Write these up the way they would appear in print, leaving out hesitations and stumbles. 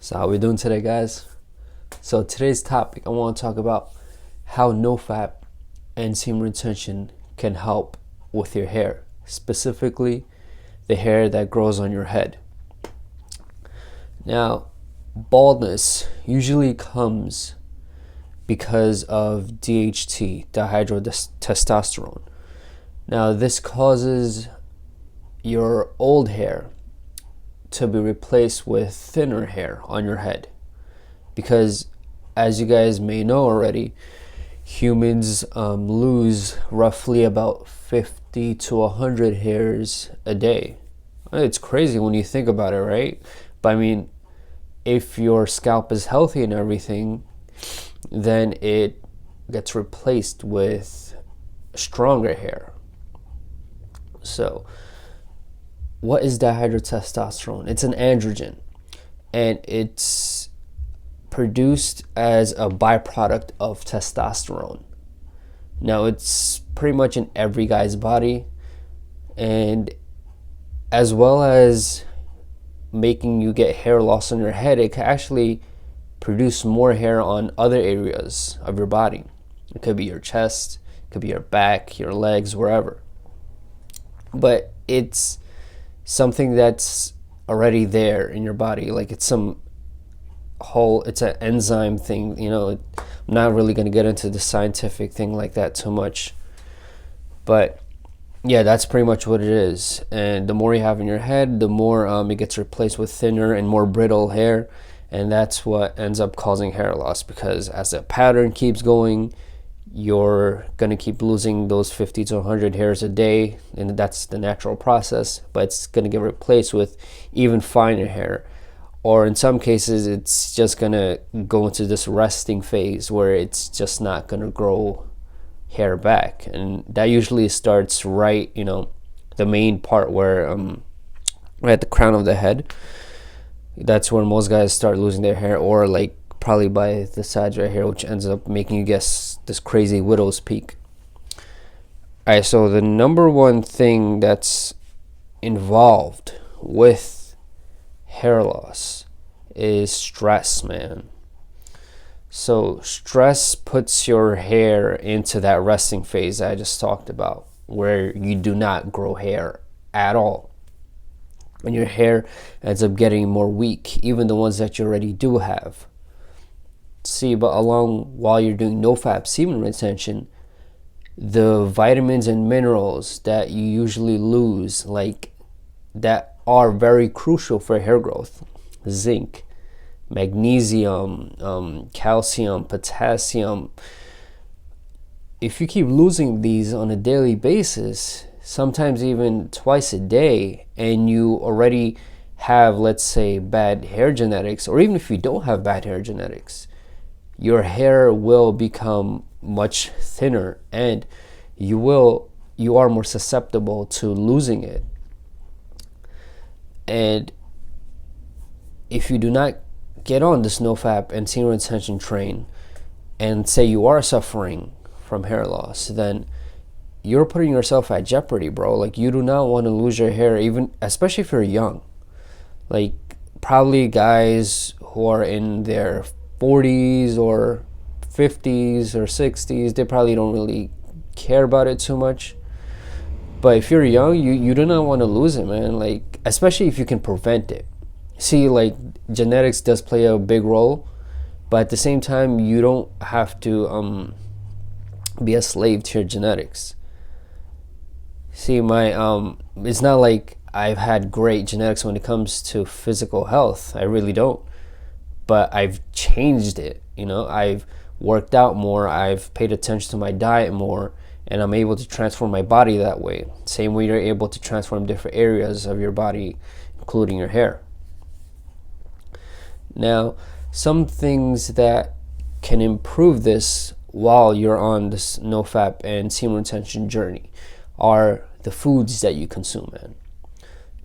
So how we doing today, guys? So today's topic, I want to talk about how NoFap and semen retention can help with your hair, specifically the hair that grows on your head. Now, baldness usually comes because of DHT, dihydrotestosterone. Now, this causes your old hair to be replaced with thinner hair on your head, because as you guys may know already, humans lose roughly about 50 to 100 hairs a day. It's crazy when you think about it, right? But I mean, if your scalp is healthy and everything, then it gets replaced with stronger hair. So what is dihydrotestosterone? It's an androgen, and it's produced as a byproduct of testosterone. Now, it's pretty much in every guy's body, and as well as making you get hair loss on your head, it can actually produce more hair on other areas of your body. It could be your chest, it could be your back, your legs, wherever. But it's something that's already there in your body. Like it's an enzyme thing, I'm not really going to get into the scientific thing like that too much, but yeah, that's pretty much what it is. And the more you have in your head, the more it gets replaced with thinner and more brittle hair, and that's what ends up causing hair loss, because as the pattern keeps going, you're going to keep losing those 50 to 100 hairs a day, and that's the natural process, but it's going to get replaced with even finer hair. Or in some cases, it's just going to go into this resting phase where it's just not going to grow hair back. And that usually starts right, the main part where, right at the crown of the head. That's where most guys start losing their hair, or like probably by the sides right here, which ends up making you guess this crazy widow's peak. All right, so the number one thing that's involved with hair loss is stress, man. So stress puts your hair into that resting phase I just talked about, where you do not grow hair at all, and your hair ends up getting more weak, even the ones that you already do have. See, but while you're doing NoFap semen retention, the vitamins and minerals that you usually lose, like that are very crucial for hair growth, zinc, magnesium, calcium, potassium, if you keep losing these on a daily basis, sometimes even twice a day, and you already have, let's say, bad hair genetics, or even if you don't have bad hair genetics, your hair will become much thinner, and you are more susceptible to losing it. And if you do not get on this NoFap and semen retention train, and say you are suffering from hair loss, then you're putting yourself at jeopardy, bro. Like, you do not want to lose your hair, even especially if you're young. Like, probably guys who are in their 40s or 50s or 60s, they probably don't really care about it too much. But if you're young, you do not want to lose it, man. Like, especially if you can prevent it. See, like, genetics does play a big role, but at the same time, you don't have to be a slave to your genetics. See, it's not like I've had great genetics when it comes to physical health. I really don't. But I've changed it. I've worked out more, I've paid attention to my diet more, and I'm able to transform my body that way. Same way you're able to transform different areas of your body, including your hair. Now, some things that can improve this while you're on this NoFap and semen retention journey are the foods that you consume, man.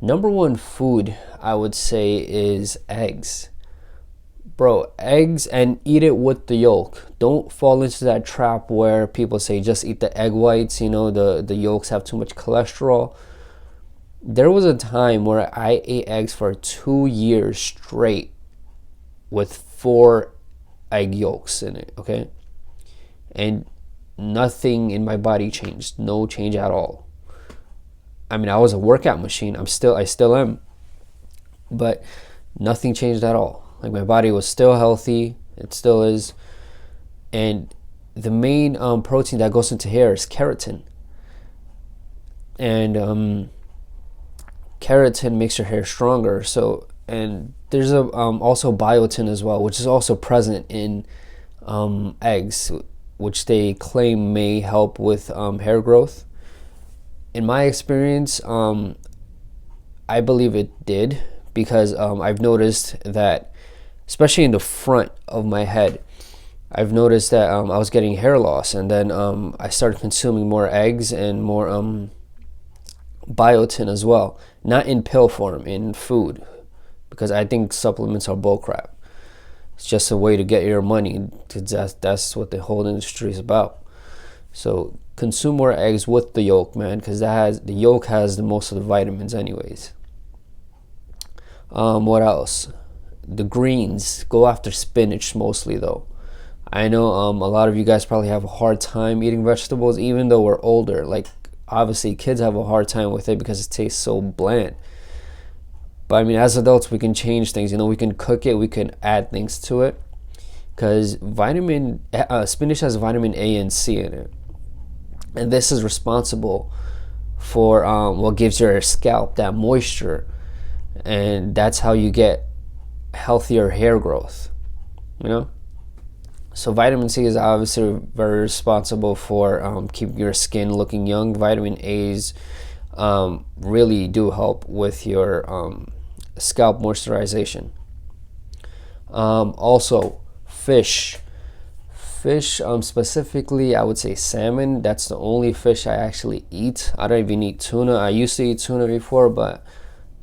Number one food I would say is eggs. Bro, eggs, and eat it with the yolk. Don't fall into that trap where people say just eat the egg whites, the yolks have too much cholesterol. There was a time where I ate eggs for 2 years straight, with 4 egg yolks in it, okay? And nothing in my body changed, no change at all. I mean, I was a workout machine. I still am, but nothing changed at all. Like, my body was still healthy. It still is. And the main protein that goes into hair is keratin. And keratin makes your hair stronger. So, and there's also biotin as well, which is also present in eggs, which they claim may help with hair growth. In my experience, I believe it did, because I've noticed that, especially in the front of my head, I've noticed that I was getting hair loss, and then I started consuming more eggs and more biotin as well. Not in pill form, in food, because I think supplements are bullcrap. It's just a way to get your money. That's what the whole industry is about. So consume more eggs with the yolk, man, because the yolk has the most of the vitamins anyways. What else? The greens. Go after spinach mostly, though. I know a lot of you guys probably have a hard time eating vegetables, even though we're older. Like, obviously kids have a hard time with it because it tastes so bland. But I mean, as adults, we can change things. We can cook it, we can add things to it, because spinach has vitamin A and C in it, and this is responsible for what gives your scalp that moisture, and that's how you get healthier hair growth. So vitamin C is obviously very responsible for keeping your skin looking young. Vitamin A's really do help with your scalp moisturization. Also, fish, specifically, I would say salmon. That's the only fish I actually eat. I don't even eat tuna. I used to eat tuna before, but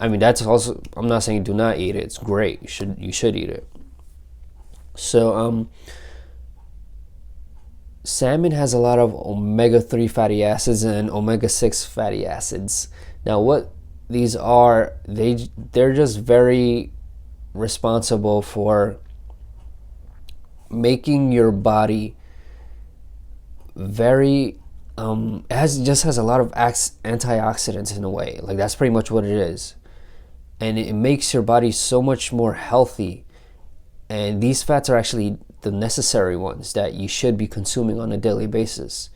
I mean, that's also, I'm not saying do not eat it. It's great. You should eat it. So salmon has a lot of omega-3 fatty acids and omega-6 fatty acids. Now, what these are, they're just very responsible for making your body very just has a lot of antioxidants in a way. Like, that's pretty much what it is, and it makes your body so much more healthy. And these fats are actually the necessary ones that you should be consuming on a daily basis,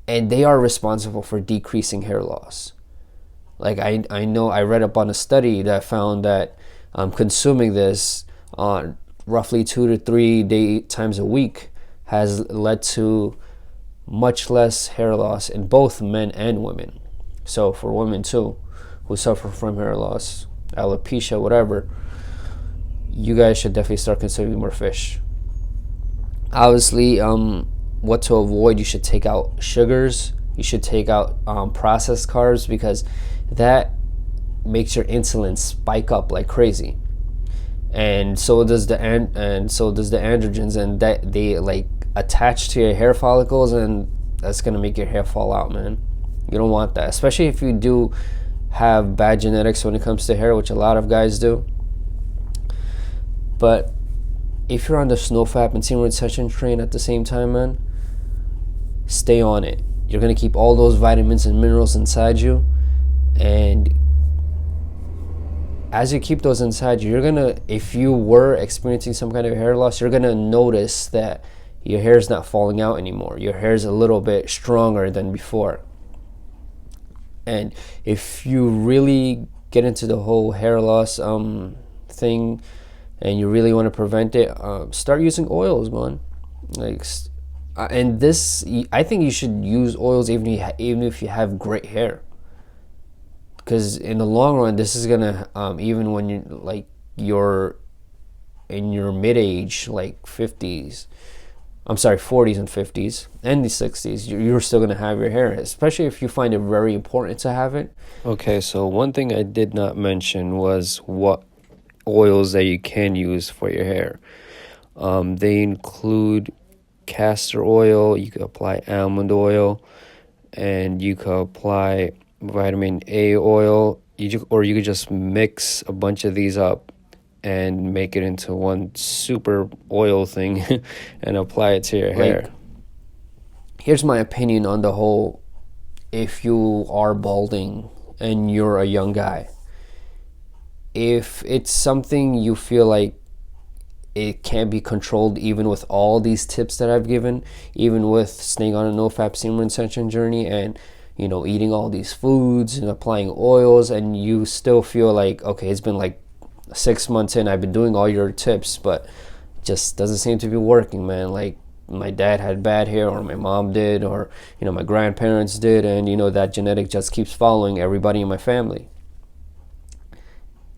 and they are responsible for decreasing hair loss. Like, I know I read up on a study that found that consuming this on roughly 2 to 3 times a week has led to much less hair loss in both men and women. So for women too, who suffer from hair loss, alopecia, whatever, you guys should definitely start consuming more fish. Obviously, what to avoid: you should take out sugars. You should take out processed carbs, because that makes your insulin spike up like crazy, and so does the androgens, and that they like attach to your hair follicles, and that's gonna make your hair fall out, man. You don't want that, especially if you do have bad genetics when it comes to hair, which a lot of guys do. But if you're on the NoFap and semen retention train at the same time, man, stay on it. You're going to keep all those vitamins and minerals inside you, and as you keep those inside you, you're going to, if you were experiencing some kind of hair loss, you're going to notice that your hair is not falling out anymore. Your hair is a little bit stronger than before. And if you really get into the whole hair loss thing, and you really want to prevent it, start using oils, man. Like, and this, I think you should use oils even if you have great hair, because in the long run, this is gonna even when you're in your mid-age, like 40s and 50s and the 60s, you're still gonna have your hair, especially if you find it very important to have it. Okay, so one thing I did not mention was what oils that you can use for your hair. They include castor oil. You could apply almond oil, and you could apply vitamin A oil. Or you could just mix a bunch of these up and make it into one super oil thing and apply it to your hair. Here's my opinion on the whole, if you are balding and you're a young guy, if it's something you feel like it can't be controlled, even with all these tips that I've given, even with staying on a NoFap semen retention journey and, you know, eating all these foods and applying oils, and you still feel like, okay, it's been like 6 months in, I've been doing all your tips, but just doesn't seem to be working, man. Like, my dad had bad hair, or my mom did, or, you know, my grandparents did, and, you know, that genetic just keeps following everybody in my family.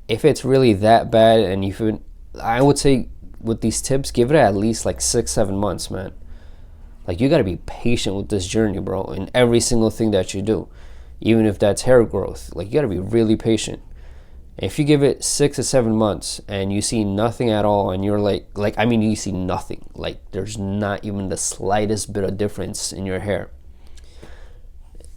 If it's really that bad, and I would say with these tips, give it at least like 6-7 months, man. Like, you got to be patient with this journey, bro, in every single thing that you do, even if that's hair growth. Like, you got to be really patient. If you give it 6 to 7 months and you see nothing at all, and you're you see nothing, like there's not even the slightest bit of difference in your hair,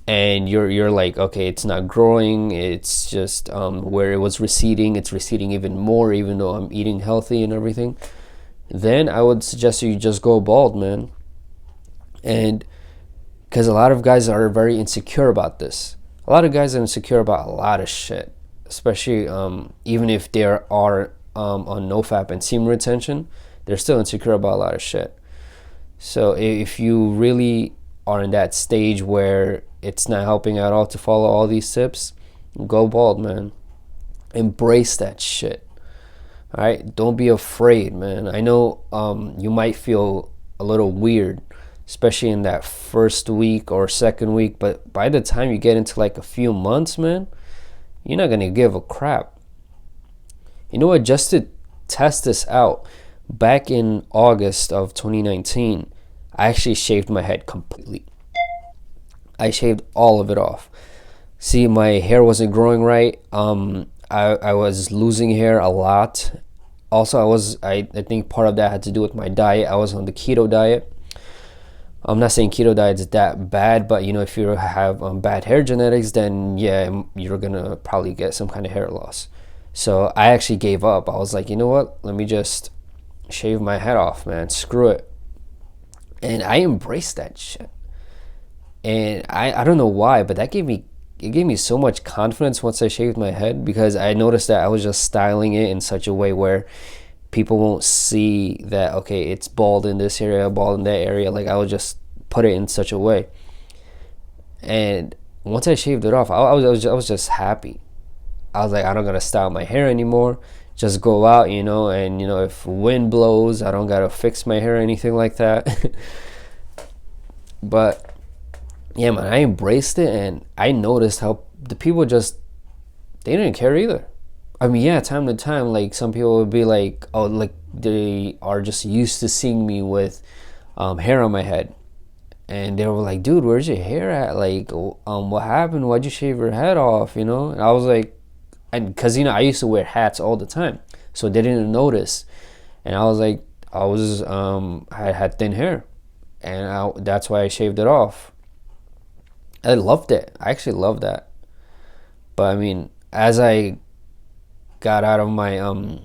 and you're like, okay, it's not growing, it's just where it was receding, it's receding even more, even though I'm eating healthy and everything, then I would suggest you just go bald, man. And because a lot of guys are very insecure about this. A lot of guys are insecure about a lot of shit, especially even if they are on NoFap and semen retention, they're still insecure about a lot of shit. So if you really are in that stage where it's not helping at all to follow all these tips, go bald, man. Embrace that shit. All right, don't be afraid, man. I know you might feel a little weird, especially in that first week or second week, but by the time you get into like a few months, man, you're not gonna give a crap. You know what? Just to test this out, back in August of 2019, I actually shaved my head completely. I shaved all of it off. See, my hair wasn't growing right. I was losing hair a lot. Also, I think part of that had to do with my diet. I was on the keto diet. I'm not saying keto diet is that bad, but you know, if you have bad hair genetics, then yeah, you're gonna probably get some kind of hair loss. So I actually gave up. I was like, you know what? Let me just shave my head off, man. Screw it. And I embraced that shit. And I don't know why, but it gave me so much confidence once I shaved my head, because I noticed that I was just styling it in such a way where people won't see that, okay, it's bald in this area, bald in that area. Like, I would just put it in such a way. And once I shaved it off, I was just happy. I was like, I don't gotta style my hair anymore. Just go out, you know, and you know, if wind blows, I don't gotta fix my hair or anything like that. But yeah, man, I embraced it, and I noticed how the people they didn't care either. I mean, yeah, time to time, like, some people would be like, oh, like, they are just used to seeing me with hair on my head. And they were like, dude, where's your hair at? Like, what happened? Why'd you shave your head off, you know? And I was like, and because, you know, I used to wear hats all the time, so they didn't notice. And I was like, I had thin hair, and that's why I shaved it off. I loved it. I actually loved that. But I mean, as I got out of my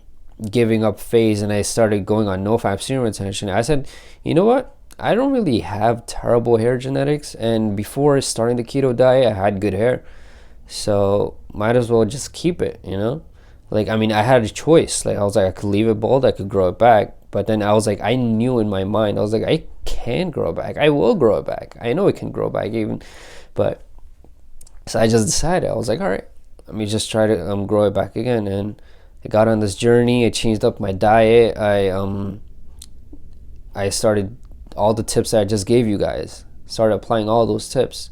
giving up phase and I started going on NoFap semen retention, I said, you know what? I don't really have terrible hair genetics, and before starting the keto diet, I had good hair. So might as well just keep it, you know? Like, I mean, I had a choice. Like, I was like, I could leave it bald, I could grow it back. But then I was like, I knew in my mind, I was like, I can grow it back. I will grow it back. I know it can grow back even. But so I just decided, I was like, all right, let me just try to grow it back again. And I got on this journey. I changed up my diet. I started all the tips that I just gave you guys. Started applying all those tips,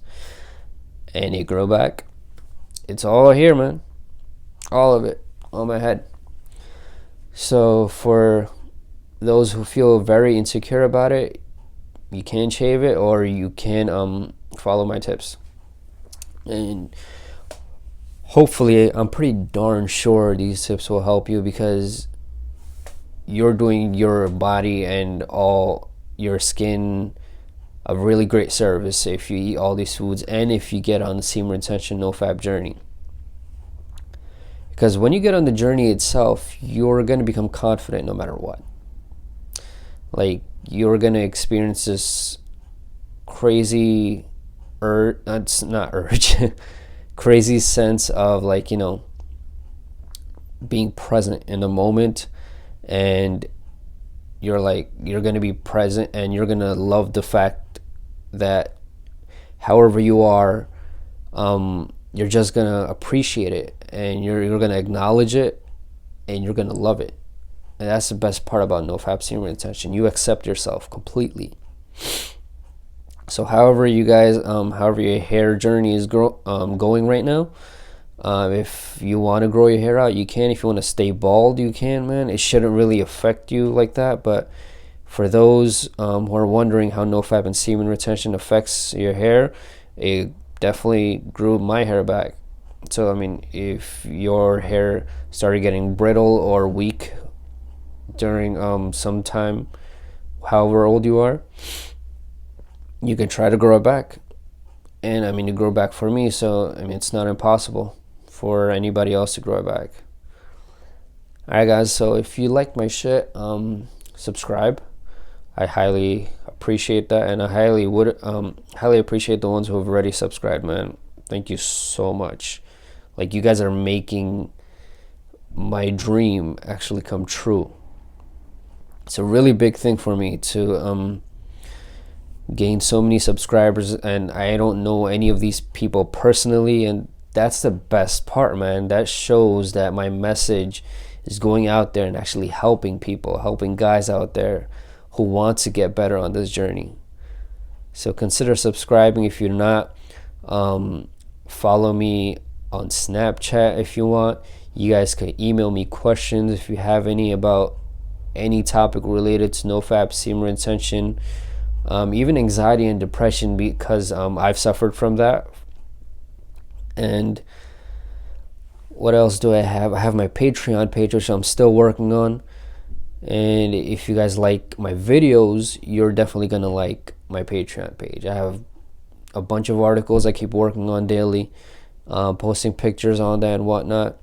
and it grew back. It's all here, man. All of it on my head. So for those who feel very insecure about it, you can shave it, or you can follow my tips. And hopefully, I'm pretty darn sure these tips will help you, because you're doing your body and all your skin a really great service if you eat all these foods, and if you get on the semen retention NoFap journey. Because when you get on the journey itself, you're going to become confident no matter what. Like, you're going to experience this crazy it's not urge crazy sense of, like, you know, being present in the moment, and you're going to be present, and you're going to love the fact that however you are, you're just going to appreciate it, and you're going to acknowledge it, and you're going to love it. And that's the best part about NoFap semen retention. You accept yourself completely. So however you guys, however your hair journey is going right now, if you want to grow your hair out, you can. If you want to stay bald, you can, man. It shouldn't really affect you like that. But for those who are wondering how NoFap and semen retention affects your hair, it definitely grew my hair back. So, I mean, if your hair started getting brittle or weak during some time, however old you are, you can try to grow it back. And I mean, it grew back for me, so I mean, it's not impossible for anybody else to grow it back. Alright guys, so if you like my shit, subscribe. I highly appreciate that, and I highly appreciate the ones who have already subscribed, man. Thank you so much. Like, you guys are making my dream actually come true. It's a really big thing for me to gain so many subscribers, and I don't know any of these people personally, and that's the best part, man. That shows that my message is going out there and actually helping people, helping guys out there who want to get better on this journey. So consider subscribing if you're not. Follow me on Snapchat if you want. You guys can email me questions if you have any about any topic related to NoFap, semen retention, even anxiety and depression, because I've suffered from that. And what else do I have? I have my Patreon page, which I'm still working on. And if you guys like my videos, you're definitely gonna like my Patreon page. I have a bunch of articles I keep working on daily, posting pictures on that and whatnot.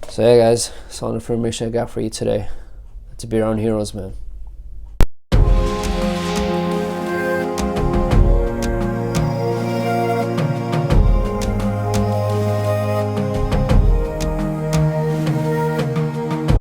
So yeah guys, that's all the information I got for you today. It's Beer on Heroes, man.